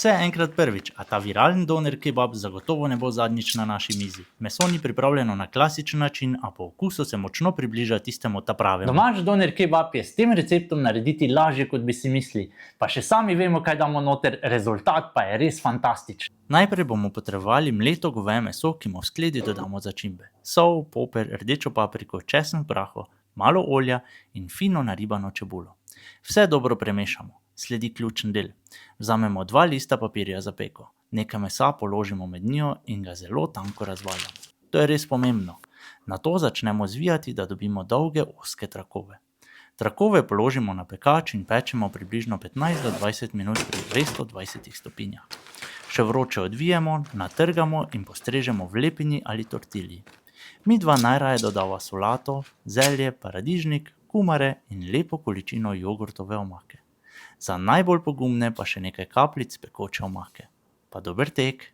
Vse enkrat prvič, a ta viralni doner kebab zagotovo ne bo zadnjič na naši mizi. Meso ni pripravljeno na klasičen način, a po okusu se močno približa tistemu ta pravemu. Domač doner kebab je s tem receptom narediti lažje, kot bi si mislili. Pa še sami vemo, kaj damo noter, rezultat pa je res fantastičen. Najprej bomo potrebovali mleto goveje meso, ki mu v skledi dodamo začimbe. Sol, poper, rdečo papriko, česen v prahu, malo olja in fino naribano čebulo. Vse dobro premešamo. Sledi ključen del. Vzamemo 2 lista papirja za peko. Nekaj mesa položimo med njo in ga zelo tanko razvaljamo. To je res pomembno. Nato začnemo zvijati, da dobimo dolge, ozke trakove. Trakove položimo na pekač in pečemo približno 15 do 20 minut pri 220 stopinjah. Še vroče odvijemo, natrgamo in postrežemo v lepini ali tortilji. Midva najraje dodava solato, zelje, paradižnik, kumare in lepo količino jogurtove omake. Za najbolj pogumne pa še nekaj kapljic pekoče omake. Pa dober tek!